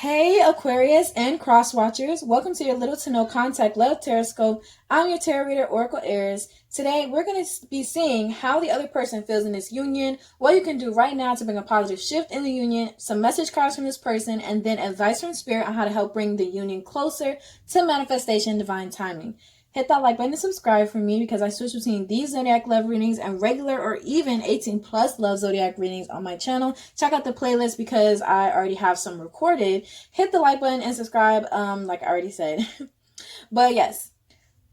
Hey Aquarius and cross watchers, welcome to your little to no contact love tarot. I'm your tarot reader Oracle Eris. Today we're going to be seeing how the other person feels in this union, what you can do right now to bring a positive shift in the union, some message cards from this person, and then advice from spirit on how to help bring the union closer to manifestation and divine timing. Hit that like button and subscribe for me because I switch between these zodiac love readings and regular or even 18 plus love zodiac readings on my channel. Check out the playlist because I already have some recorded. Hit the like button and subscribe like I already said. But yes,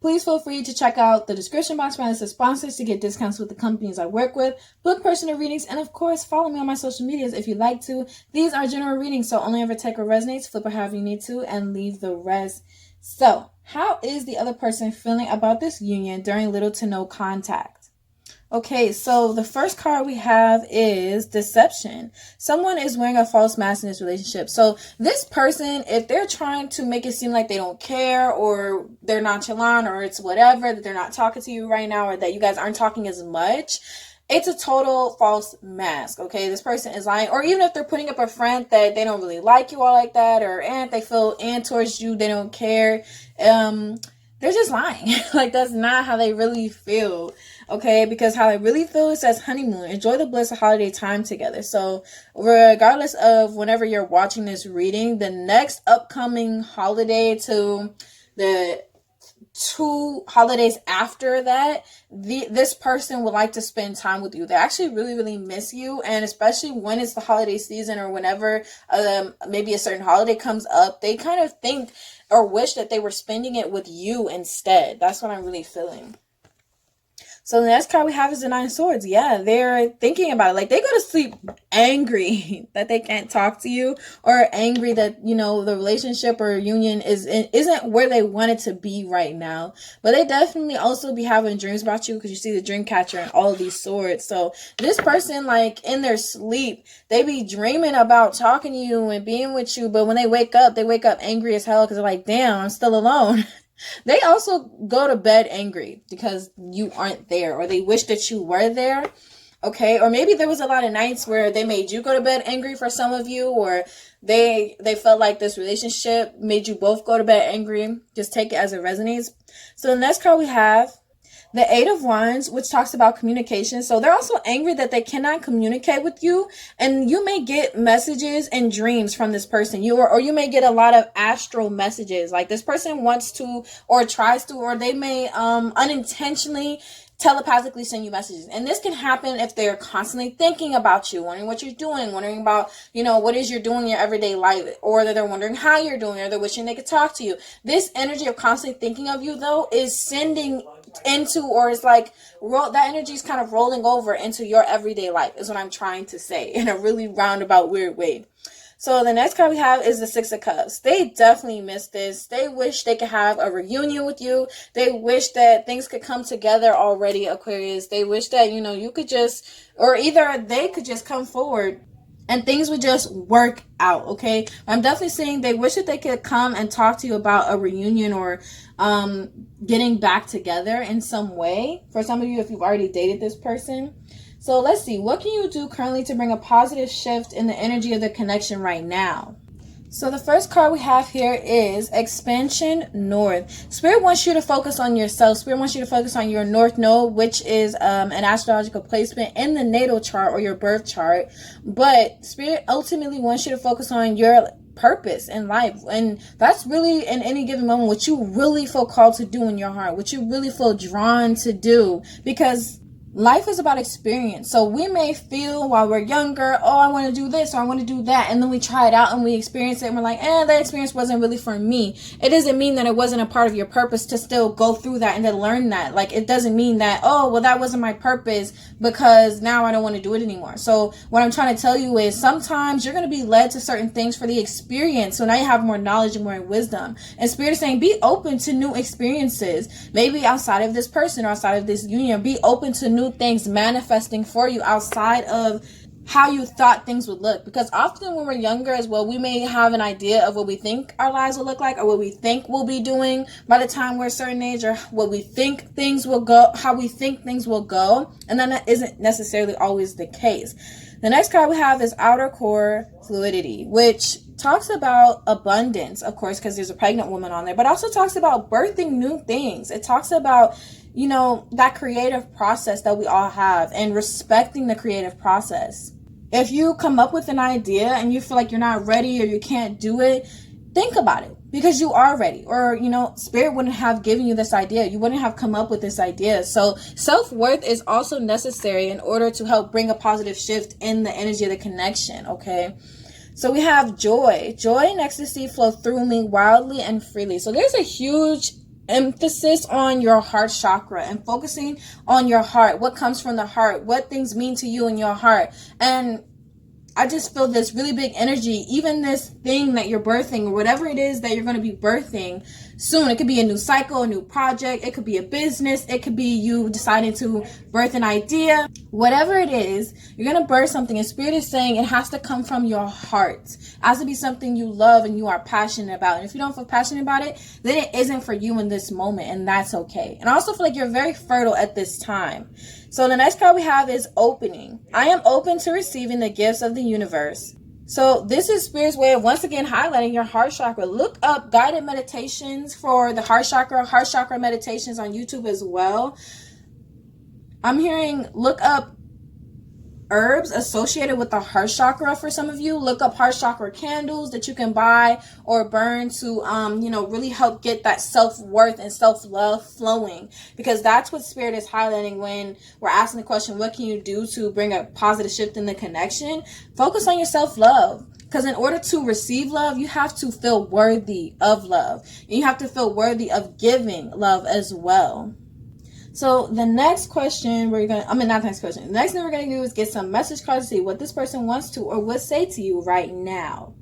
please feel free to check out the description box for the sponsors to get discounts with the companies I work with, book personal readings, and of course follow me on my social medias if you'd like to. These are general readings, so only ever take what resonates, flip it however you need to, and leave the rest. So, how is the other person feeling about this union during little to no contact? Okay, so the first card we have is deception. Someone is wearing a false mask in this relationship. So this person, if they're trying to make it seem like they don't care or they're nonchalant or it's whatever, that they're not talking to you right now or that you guys aren't talking as much, it's a total false mask, okay? This person is lying. Or even if they're putting up a front that they don't really like you all like that, or and they feel towards you, they don't care. They're just lying. Like, that's not how they really feel, okay? Because how they really feel, it says honeymoon. Enjoy the bliss of holiday time together. So regardless of whenever you're watching this reading, the next upcoming holiday to the 2 holidays after that, this person would like to spend time with you. They actually really miss you, and especially when it's the holiday season or whenever maybe a certain holiday comes up, they kind of think or wish that they were spending it with you instead. That's what I'm really feeling. So the next card we have is the 9 of Swords. Yeah, they're thinking about it. Like, they go to sleep angry that they can't talk to you, or angry that, you know, the relationship or union isn't where they want it to be right now. But they definitely also be having dreams about you because you see the dream catcher and all of these swords. So this person, like, in their sleep, they be dreaming about talking to you and being with you. But when they wake up angry as hell because they're like, damn, I'm still alone. They also go to bed angry because you aren't there, or they wish that you were there, okay? Or maybe there was a lot of nights where they made you go to bed angry for some of you, or they felt like this relationship made you both go to bed angry. Just take it as it resonates. So the next card we have, the 8 of Wands, which talks about communication. So they're also angry that they cannot communicate with you, and you may get messages and dreams from this person. Or you may get a lot of astral messages. Like, this person wants to or tries to, or they may unintentionally telepathically send you messages. And this can happen if they're constantly thinking about you, wondering what you're doing, wondering about, you know, what is you're doing in your everyday life, or that they're wondering how you're doing, or they're wishing they could talk to you. This energy of constantly thinking of you, though, is sending into, or is like, that energy is kind of rolling over into your everyday life, is what I'm trying to say in a really roundabout, weird way. So the next card we have is the 6 of Cups. They definitely miss this. They wish they could have a reunion with you. They wish that things could come together already, Aquarius. They wish that, you know, you could just, or either they could just come forward and things would just work out, okay? I'm definitely saying they wish that they could come and talk to you about a reunion or getting back together in some way. For some of you, if you've already dated this person. So let's see, what can you do currently to bring a positive shift in the energy of the connection right now? So the first card we have here is Expansion North. Spirit wants you to focus on yourself. Spirit wants you to focus on your North Node, which is an astrological placement in the natal chart or your birth chart. But Spirit ultimately wants you to focus on your purpose in life, and that's really in any given moment what you really feel called to do in your heart, what you really feel drawn to do, because life is about experience. So we may feel while we're younger, oh, I want to do this or I want to do that, and then we try it out and we experience it and we're like, that experience wasn't really for me. It doesn't mean that it wasn't a part of your purpose to still go through that and to learn that. Like, it doesn't mean that, oh, well, that wasn't my purpose because now I don't want to do it anymore. So what I'm trying to tell you is sometimes you're going to be led to certain things for the experience. So now you have more knowledge and more wisdom. And Spirit is saying, be open to new experiences. Maybe outside of this person or outside of this union, be open to new things manifesting for you outside of how you thought things would look. Because often when we're younger as well, we may have an idea of what we think our lives will look like, or what we think we'll be doing by the time we're a certain age, or what we think things will go, how we think things will go, and then that isn't necessarily always the case. The next card we have is outer core fluidity, which talks about abundance, of course, because there's a pregnant woman on there, but also talks about birthing new things. It talks about, you know, that creative process that we all have and respecting the creative process. If you come up with an idea and you feel like you're not ready or you can't do it, think about it, because you are ready. Or, you know, spirit wouldn't have given you this idea. You wouldn't have come up with this idea. So self-worth is also necessary in order to help bring a positive shift in the energy of the connection, okay? So we have joy. Joy and ecstasy flow through me wildly and freely. So there's a huge emphasis on your heart chakra and focusing on your heart, what comes from the heart, what things mean to you in your heart. And I just feel this really big energy, even this thing that you're birthing or whatever it is that you're going to be birthing soon. It could be a new cycle, a new project. It could be a business. It could be you deciding to birth an idea. Whatever it is, you're going to birth something. And Spirit is saying it has to come from your heart. It has to be something you love and you are passionate about. And if you don't feel passionate about it, then it isn't for you in this moment. And that's okay. And I also feel like you're very fertile at this time. So the next card we have is opening. I am open to receiving the gifts of the universe. So this is Spirit's way of once again highlighting your heart chakra. Look up guided meditations for the heart chakra meditations on YouTube as well. I'm hearing look up herbs associated with the heart chakra for some of you. Look up heart chakra candles that you can buy or burn to really help get that self-worth and self-love flowing, because that's what Spirit is highlighting when we're asking the question, what can you do to bring a positive shift in the connection? Focus on your self-love, because in order to receive love, you have to feel worthy of love, and you have to feel worthy of giving love as well. So the next question the next thing we're going to do is get some message cards to see what this person wants to or would say to you right now.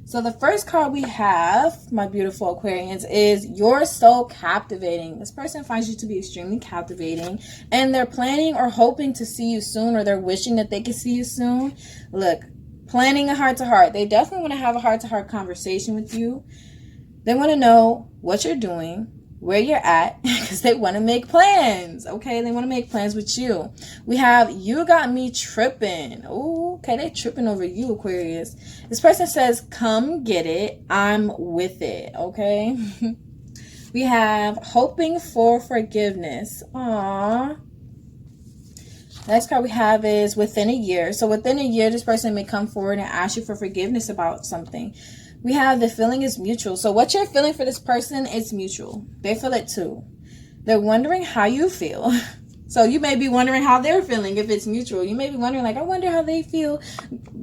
So the first card we have, my beautiful Aquarians, is you're so captivating. This person finds you to be extremely captivating, and they're planning or hoping to see you soon, or they're wishing that they could see you soon. Look, planning a heart-to-heart. They definitely want to have a heart-to-heart conversation with you. They want to know what you're doing, where you're at, because they want to make plans. Okay, they want to make plans with you. We have you got me tripping. Oh, okay, they tripping over you, Aquarius. This person says, come get it, I'm with it. Okay. We have hoping for forgiveness. Aww. Next card we have is within a year. So within a year, this person may come forward and ask you for forgiveness about something. We have the feeling is mutual. So what you're feeling for this person is mutual. They feel it too. They're wondering how you feel. So you may be wondering how they're feeling if it's mutual. You may be wondering, like, I wonder how they feel.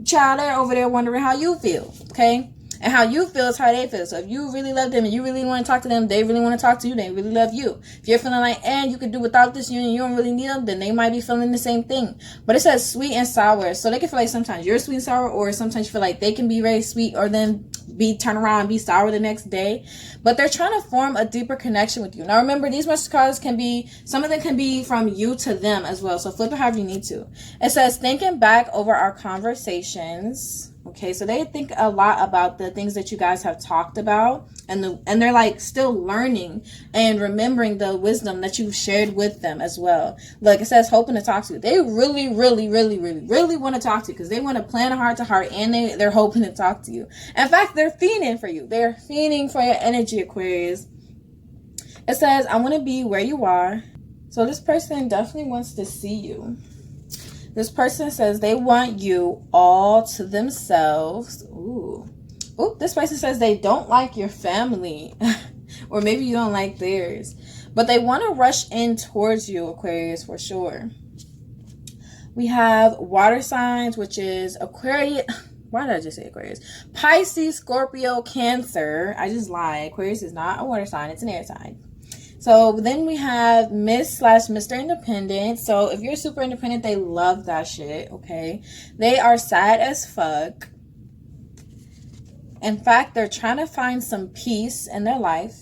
Child, they're over there wondering how you feel. Okay? And how you feel is how they feel. So if you really love them and you really want to talk to them, they really want to talk to you, they really love you. If you're feeling like, you could do without this union, you don't really need them, then they might be feeling the same thing. But it says sweet and sour. So they can feel like sometimes you're sweet and sour, or sometimes you feel like they can be very sweet or then turn around and be sour the next day. But they're trying to form a deeper connection with you. Now remember, these message cards can be, some of them can be from you to them as well. So flip it however you need to. It says, thinking back over our conversations. Okay, so they think a lot about the things that you guys have talked about, and they're like still learning and remembering the wisdom that you've shared with them as well. Look, it says hoping to talk to you. They really, really, really, really, really want to talk to you, because they want to plan a heart-to-heart, and they're hoping to talk to you. In fact, they're fiending for you. They're fiending for your energy, Aquarius. It says, I want to be where you are. So this person definitely wants to see you. This person says they want you all to themselves. Ooh, this person says they don't like your family. Or maybe you don't like theirs. But they want to rush in towards you, Aquarius, for sure. We have water signs, which is Aquarius. Why did I just say Aquarius? Pisces, Scorpio, Cancer. I just lied. Aquarius is not a water sign. It's an air sign. So then we have Miss/Mr. Independent. So if you're super independent, they love that shit, okay? They are sad as fuck. In fact, they're trying to find some peace in their life.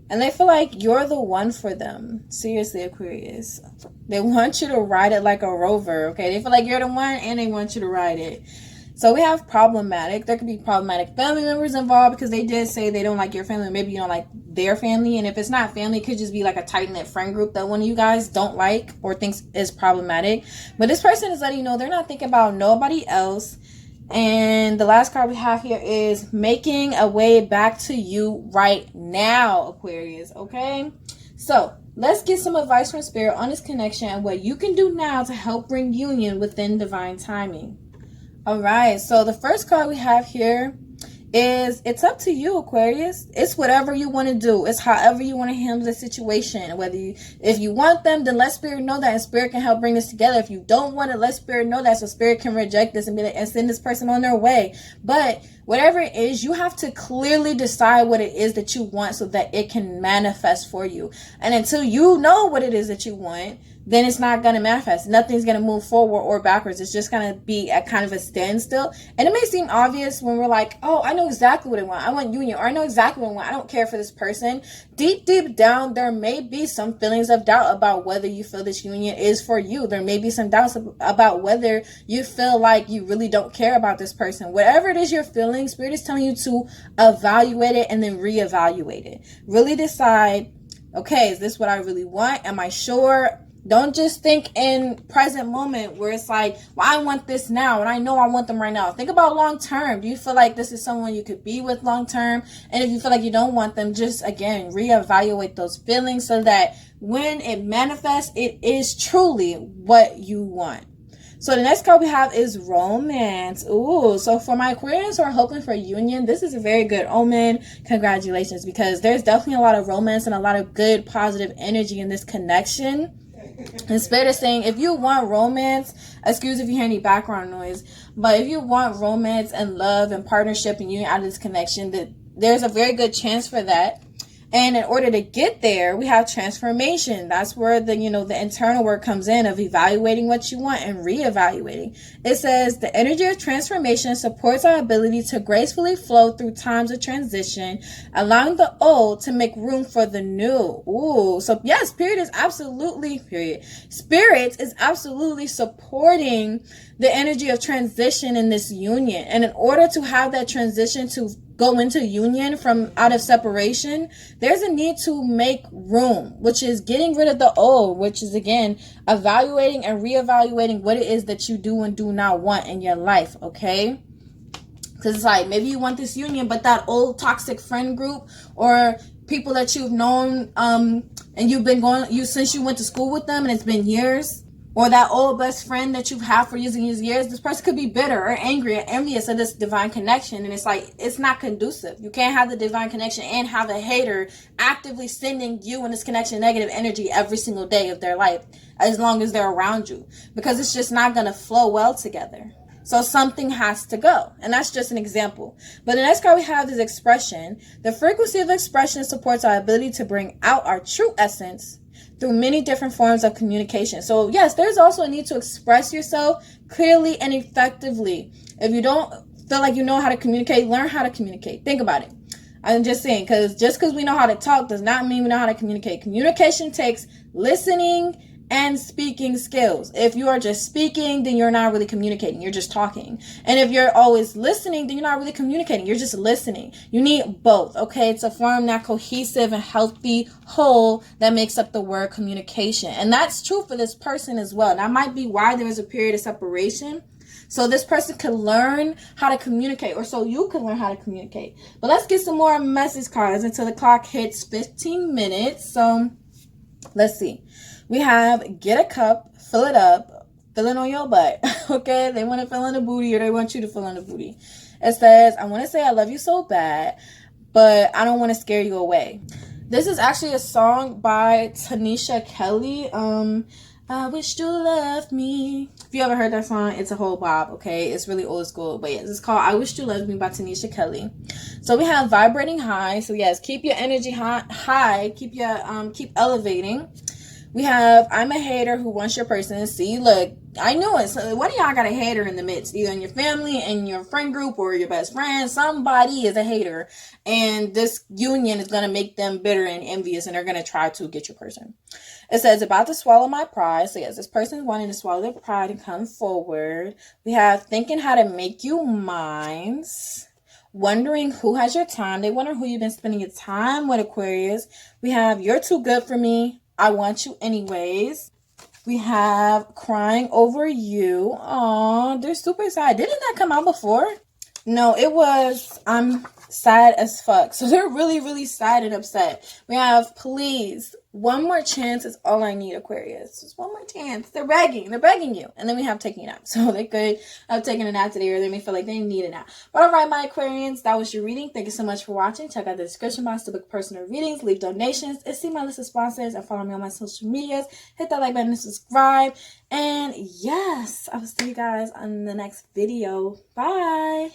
And they feel like you're the one for them. Seriously, Aquarius. They want you to ride it like a rover, okay? They feel like you're the one, and they want you to ride it. So we have problematic. There could be problematic family members involved because they did say they don't like your family. Maybe you don't like their family. And if it's not family, it could just be like a tight-knit friend group that one of you guys don't like or thinks is problematic. But this person is letting you know they're not thinking about nobody else. And the last card we have here is making a way back to you right now, Aquarius. Okay? So let's get some advice from Spirit on this connection and what you can do now to help bring union within divine timing. All right, so the first card we have here is it's up to you, Aquarius. It's whatever you want to do. It's however you want to handle the situation. If you want them, then let Spirit know that, and Spirit can help bring this together. If you don't want it, let Spirit know that, so Spirit can reject this and be like, and send this person on their way. But whatever it is, you have to clearly decide what it is that you want so that it can manifest for you. And until you know what it is that you want, then it's not going to manifest. Nothing's going to move forward or backwards. It's just going to be at kind of a standstill. And it may seem obvious when we're like, oh, I know exactly what I want. I want union, or I know exactly what I want. I don't care for this person. Deep down, there may be some feelings of doubt about whether you feel this union is for you. There may be some doubts about whether you feel like you really don't care about this person. Whatever it is you're feeling, Spirit is telling you to evaluate it and then reevaluate it. Really decide, okay, is this what I really want? Am I sure? Don't just think in present moment where it's like, well, I want this now and I know I want them right now. Think about long term. Do you feel like this is someone you could be with long term? And if you feel like you don't want them, just again, reevaluate those feelings so that when it manifests, it is truly what you want. So the next card we have is romance. Ooh, so for my Aquarians who are hoping for union, this is a very good omen. Congratulations, because there's definitely a lot of romance and a lot of good positive energy in this connection. And Spirit is saying, if you want romance, excuse if you hear any background noise, but if you want romance and love and partnership and union out of this connection, that there's a very good chance for that. And in order to get there, we have transformation. That's where the internal work comes in of evaluating what you want and reevaluating. It says the energy of transformation supports our ability to gracefully flow through times of transition, allowing the old to make room for the new. Ooh, so yes, Spirit is absolutely supporting the energy of transition in this union. And in order to have that transition to go into union from out of separation, there's a need to make room, which is getting rid of the old, which is again evaluating and reevaluating what it is that you do and do not want in your life. Okay, because it's like maybe you want this union, but that old toxic friend group or people that you've known and you've been since you went to school with them and it's been years, or that old best friend that you've had for years and years, this person could be bitter or angry or envious of this divine connection. And it's like, it's not conducive. You can't have the divine connection and have a hater actively sending you and this connection negative energy every single day of their life, as long as they're around you, because it's just not going to flow well together. So something has to go. And that's just an example. But the next card we have is expression. The frequency of expression supports our ability to bring out our true essence through many different forms of communication. So yes, there's also a need to express yourself clearly and effectively. If you don't feel like you know how to communicate, learn how to communicate. Think about it. I'm just saying, because we know how to talk does not mean we know how to communicate. Communication takes listening and speaking skills. If you are just speaking, then you're not really communicating. You're just talking. And if you're always listening, then you're not really communicating. You're just listening. You need both, okay? To form that cohesive and healthy whole that makes up the word communication. And that's true for this person as well. That might be why there is a period of separation. So this person can learn how to communicate, or so you can learn how to communicate. But let's get some more message cards until the clock hits 15 minutes. So let's see. We have get a cup, fill it up, fill it on your butt. Okay, they want to fill in the booty, or they want you to fill in the booty. It says, I want to say I love you so bad, but I don't want to scare you away. This is actually a song by Tanisha Kelly. I wish you loved me. If you ever heard that song, it's a whole bop, okay? It's really old school. But yes, it's called I Wish You Loved Me by Tanisha Kelly. So we have vibrating high. So yes, keep your energy high. Keep elevating. We have, I'm a hater who wants your person. See, look, I knew it. So what do y'all got a hater in the midst? Either in your family, in your friend group, or your best friend. Somebody is a hater. And this union is going to make them bitter and envious, and they're going to try to get your person. It says, about to swallow my pride. So yes, this person is wanting to swallow their pride and come forward. We have thinking how to make you mine. Wondering who has your time. They wonder who you've been spending your time with, Aquarius. We have, you're too good for me. I want you anyways. We have crying over you. Aw, they're super sad. Didn't that come out before? No, it was, I'm sad as fuck. So they're really, really sad and upset. We have, please, one more chance is all I need, Aquarius. Just one more chance. They're begging you. And then we have taking a nap. So they could have taken a nap today, or they may feel like they need a nap. But all right, my Aquarians, that was your reading. Thank you so much for watching. Check out the description box to book personal readings, leave donations, and see my list of sponsors, and follow me on my social medias. Hit that like button and subscribe. And yes, I will see you guys on the next video. Bye.